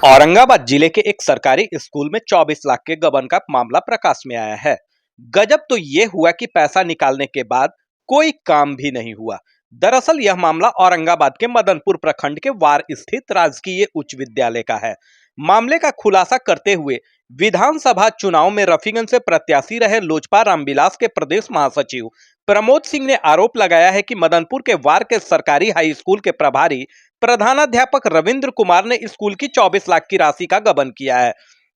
औरंगाबाद जिले के एक सरकारी स्कूल में 24 लाख के गबन का मामला प्रकाश में आया है। गजब तो ये हुआ कि पैसा निकालने के बाद कोई काम भी नहीं हुआ। दरअसल यह मामला औरंगाबाद के मदनपुर प्रखंड के वार स्थित राजकीय उच्च विद्यालय का है। मामले का खुलासा करते हुए विधानसभा चुनाव में रफीगंज से प्रत्याशी रहे लोजपा रामविलास के प्रदेश महासचिव प्रमोद सिंह ने आरोप लगाया है कि मदनपुर के वार के सरकारी हाई स्कूल के प्रभारी प्रधानाध्यापक रविंद्र कुमार ने स्कूल की 24 लाख की राशि का गबन किया है।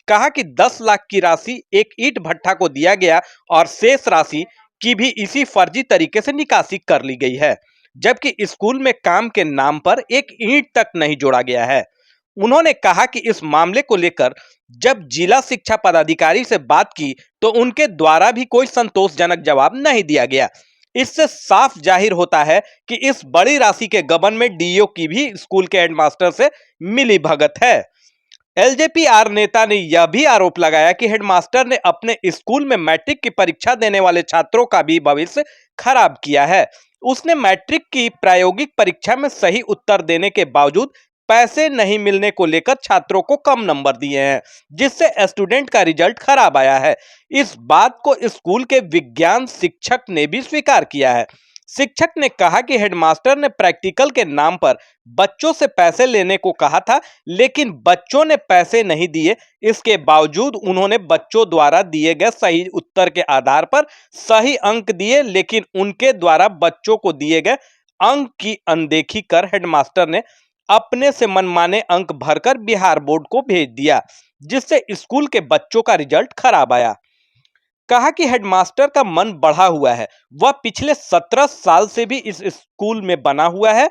कहा कि 10 लाख की राशि एक ईंट भट्ठा को दिया गया और शेष राशि की भी इसी फर्जी तरीके से निकासी कर ली गई है, जबकि स्कूल में काम के नाम पर एक ईंट तक नहीं जोड़ा गया है। उन्होंने कहा कि इस मामले को लेकर जब जिला शिक्षा पदाधिकारी से बात की तो उनके द्वारा भी कोई संतोषजनक जवाब नहीं दिया गया। इससे साफ जाहिर होता है कि इस बड़ी राशि के गबन में डीईओ की भी स्कूल के हेडमास्टर से मिली भगत है। एलजेपीआर नेता ने यह भी आरोप लगाया कि हेडमास्टर ने अपने स्कूल में मैट्रिक की परीक्षा देने वाले छात्रों का भी भविष्य खराब किया है। उसने मैट्रिक की प्रायोगिक परीक्षा में सही उत्तर देने के बावजूद पैसे नहीं मिलने को लेकर छात्रों को कम नंबर दिए हैं, जिससे स्टूडेंट का रिजल्ट खराब आया है। इस बात को स्कूल के विज्ञान शिक्षक ने भी स्वीकार किया है। शिक्षक ने कहा कि हेडमास्टर ने प्रैक्टिकल के नाम पर बच्चों से पैसे लेने को कहा था, लेकिन बच्चों ने पैसे नहीं दिए। इसके बावजूद उन्होंने बच्चों द्वारा दिए गए सही उत्तर के आधार पर सही अंक दिए, लेकिन उनके द्वारा बच्चों को दिए गए अंक की अनदेखी कर हेडमास्टर ने अपने से मनमाने अंक भरकर बिहार बोर्ड को भेज दिया, जिससे स्कूल के बच्चों का रिजल्ट खराब आया। कहा कि हेडमास्टर का मन बढ़ा हुआ है, वह पिछले 17 साल से भी इस स्कूल में बना हुआ है।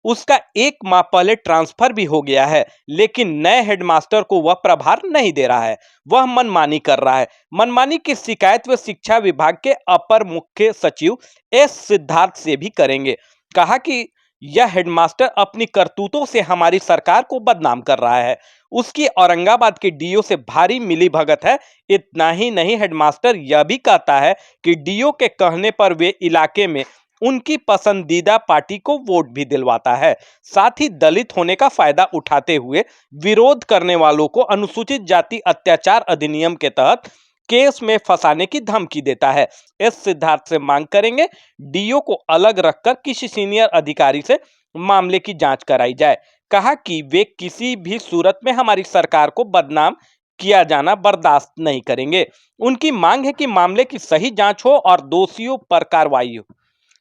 उसका एक माह पहले ट्रांसफर भी हो गया है, लेकिन नए हेडमास्टर को वह प्रभार नहीं दे रहा है। वह मनमानी कर रहा है। मनमानी की शिकायत वे शिक्षा विभाग के अपर मुख्य सचिव एस सिद्धार्थ से भी करेंगे। कहा कि यह हेडमास्टर अपनी करतूतों से हमारी सरकार को बदनाम कर रहा है। उसकी औरंगाबाद के डीओ से भारी मिलीभगत है। इतना ही नहीं, हेडमास्टर यह भी कहता है कि डीओ के कहने पर वे इलाके में उनकी पसंदीदा पार्टी को वोट भी दिलवाता है। साथ ही दलित होने का फायदा उठाते हुए विरोध करने वालों को अनुसूचित जाति अत्याचार अधिनियम के तहत केस में फंसाने की धमकी देता है। एस सिद्धार्थ से मांग करेंगे डीओ को अलग रखकर किसी सीनियर अधिकारी से मामले की जांच कराई जाए। कहा कि वे किसी भी सूरत में हमारी सरकार को बदनाम किया जाना बर्दाश्त नहीं करेंगे। उनकी मांग है कि मामले की सही जांच हो और दोषियों पर कार्रवाई हो।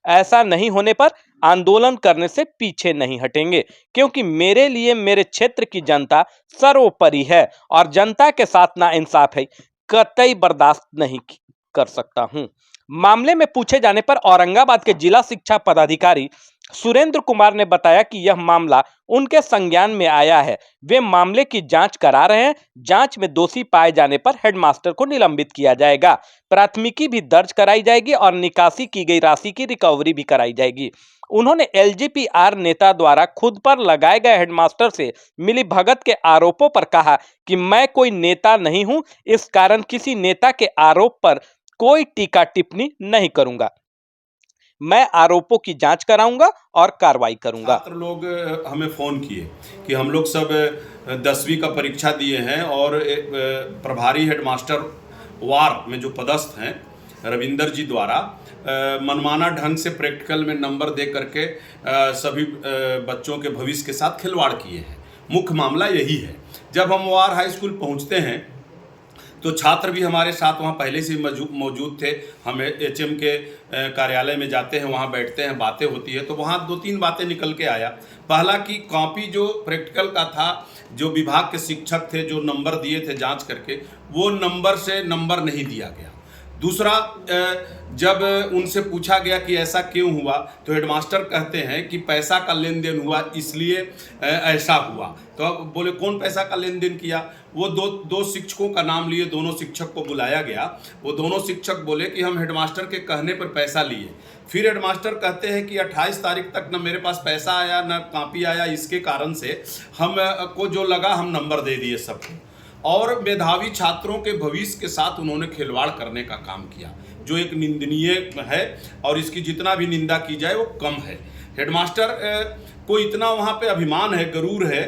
ऐसा नहीं होने पर आंदोलन करने से पीछे नहीं हटेंगे, क्योंकि मेरे लिए मेरे क्षेत्र की जनता सर्वोपरि है और जनता के साथ नाइंसाफी कतई बर्दाश्त नहीं कर सकता हूं। मामले में पूछे जाने पर औरंगाबाद के जिला शिक्षा पदाधिकारी सुरेंद्र कुमार ने बताया कि यह मामला उनके संज्ञान में आया है। वे मामले की जांच करा रहे हैं। जांच में दोषी पाए जाने पर हेडमास्टर को निलंबित किया जाएगा। प्राथमिकी भी दर्ज कराई जाएगी और निकासी की गई राशि की रिकवरी भी कराई जाएगी। उन्होंने एलजीपीआर नेता द्वारा खुद पर लगाए गए हेडमास्टर से मिली भगत के आरोपों पर कहा कि मैं कोई नेता नहीं हूं, इस कारण किसी नेता के आरोप पर कोई टीका टिप्पणी नहीं करूंगा। मैं आरोपों की जांच कराऊंगा और कार्रवाई करूंगा। छात्र लोग हमें फ़ोन किए कि हम लोग सब 10वीं का परीक्षा दिए हैं और प्रभारी हेडमास्टर वार में जो पदस्थ हैं रविंदर जी द्वारा मनमाना ढंग से प्रैक्टिकल में नंबर दे करके सभी बच्चों के भविष्य के साथ खिलवाड़ किए हैं। मुख्य मामला यही है। जब हम वार हाई स्कूल पहुंचते हैं तो छात्र भी हमारे साथ वहाँ पहले से मौजूद थे। हम एचएम के कार्यालय में जाते हैं, वहाँ बैठते हैं, बातें होती है। तो वहाँ 2-3 बातें निकल के आया। पहला कि कॉपी जो प्रैक्टिकल का था, जो विभाग के शिक्षक थे जो नंबर दिए थे जांच करके, वो नंबर से नंबर नहीं दिया गया। दूसरा, जब उनसे पूछा गया कि ऐसा क्यों हुआ, तो हेडमास्टर कहते हैं कि पैसा का लेन देन हुआ इसलिए ऐसा हुआ। तो अब बोले कौन पैसा का लेन देन किया? वो दो शिक्षकों का नाम लिए, दोनों शिक्षक को बुलाया गया। वो दोनों शिक्षक बोले कि हम हेडमास्टर के कहने पर पैसा लिए। फिर हेडमास्टर कहते हैं कि 28 तारीख तक न मेरे पास पैसा आया न कॉपी आया, इसके कारण से हम को जो लगा हम नंबर दे दिए सबको। और मेधावी छात्रों के भविष्य के साथ उन्होंने खिलवाड़ करने का काम किया, जो एक निंदनीय है और इसकी जितना भी निंदा की जाए वो कम है। हेडमास्टर को इतना वहाँ पे अभिमान है, गरूर है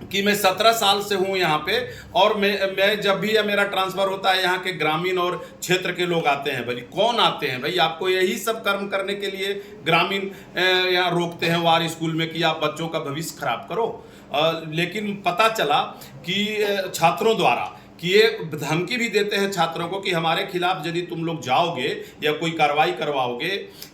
कि मैं 17 साल से हूँ यहाँ पे, और मैं जब भी मेरा ट्रांसफ़र होता है, यहाँ के ग्रामीण और क्षेत्र के लोग आते हैं। भाई कौन आते हैं भाई, आपको यही सब कर्म करने के लिए ग्रामीण यहाँ रोकते हैं वार स्कूल में कि आप बच्चों का भविष्य खराब करो। लेकिन पता चला कि छात्रों द्वारा कि ये धमकी भी देते हैं छात्रों को कि हमारे खिलाफ यदि तुम लोग जाओगे या कोई कार्रवाई करवाओगे,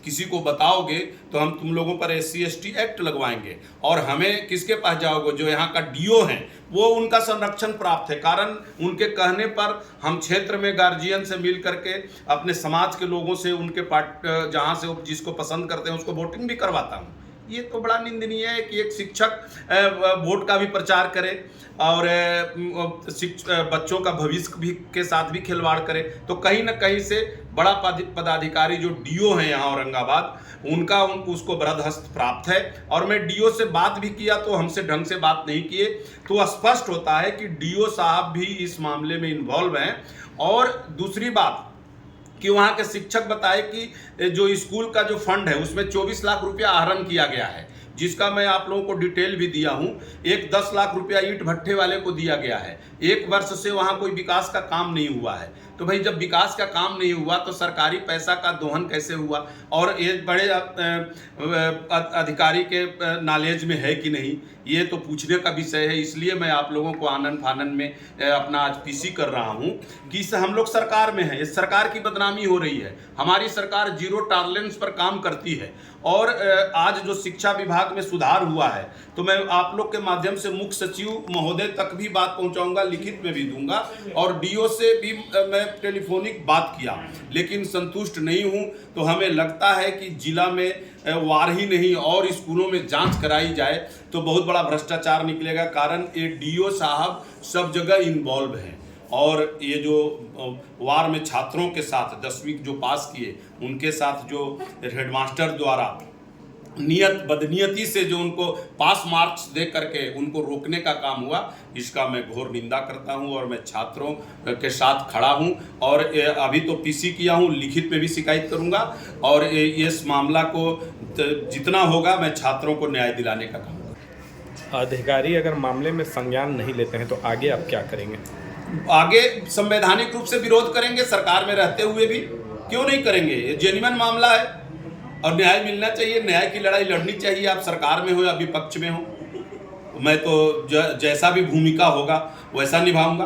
किसी को बताओगे, तो हम तुम लोगों पर SC/ST एक्ट लगवाएंगे। और हमें किसके पास जाओगे, जो यहाँ का DO है वो उनका संरक्षण प्राप्त है। कारण उनके कहने पर हम क्षेत्र में गार्जियन से मिल करके अपने समाज के लोगों से उनके जहाँ से वो जिसको पसंद करते हैं उसको वोटिंग भी करवाता हूँ। ये तो बड़ा निंदनीय है कि एक शिक्षक वोट का भी प्रचार करे और बच्चों का भविष्य भी के साथ भी खिलवाड़ करे। तो कहीं ना कहीं से बड़ा पदाधिकारी जो DO है यहाँ औरंगाबाद, उनको उसको बरदहस्त प्राप्त है। और मैं DO से बात भी किया तो हमसे ढंग से बात नहीं किए, तो स्पष्ट होता है कि DO साहब भी इस मामले में इन्वॉल्व हैं। और दूसरी बात कि वहाँ के शिक्षक बताए कि जो स्कूल का जो फंड है उसमें 24 लाख रुपया आहरण किया गया है, जिसका मैं आप लोगों को डिटेल भी दिया हूँ। एक 10 लाख रुपया ईंट भट्ठे वाले को दिया गया है। 1 वर्ष से वहाँ कोई विकास का काम नहीं हुआ है। तो भाई जब विकास का काम नहीं हुआ तो सरकारी पैसा का दोहन कैसे हुआ, और ये बड़े अधिकारी के नॉलेज में है कि नहीं, ये तो पूछने का विषय है। इसलिए मैं आप लोगों को आनन फानन में अपना आज PC कर रहा हूँ कि इससे हम लोग सरकार में हैं, इस सरकार की बदनामी हो रही है। हमारी सरकार जीरो टॉलरेंस पर काम करती है। और आज जो शिक्षा विभाग में सुधार हुआ है, तो मैं आप लोग के माध्यम से मुख्य सचिव महोदय तक भी बात पहुंचाऊंगा, लिखित में भी दूंगा। और DO से भी मैं टेलीफोनिक बात किया, लेकिन संतुष्ट नहीं हूं। तो हमें लगता है कि जिला में वार ही नहीं और स्कूलों में जांच कराई जाए तो बहुत बड़ा भ्रष्टाचार निकलेगा। कारण ये DO साहब सब जगह इन्वॉल्व हैं। और ये जो वार में छात्रों के साथ 10वीं जो पास किए उनके साथ जो हेडमास्टर द्वारा बदनीयती से जो उनको पास मार्क्स दे करके उनको रोकने का काम हुआ, इसका मैं घोर निंदा करता हूं। और मैं छात्रों के साथ खड़ा हूं और अभी तो PC किया हूं, लिखित में भी शिकायत करूंगा। और इस मामला को जितना होगा मैं छात्रों को न्याय दिलाने का काम करूँगा। अधिकारी अगर मामले में संज्ञान नहीं लेते हैं तो आगे आप क्या करेंगे? आगे संवैधानिक रूप से विरोध करेंगे, सरकार में रहते हुए भी क्यों नहीं करेंगे। ये जेन्युइन मामला है और न्याय मिलना चाहिए। न्याय की लड़ाई लड़नी चाहिए, आप सरकार में हो या विपक्ष में हो। मैं तो जैसा भी भूमिका होगा वैसा निभाऊंगा।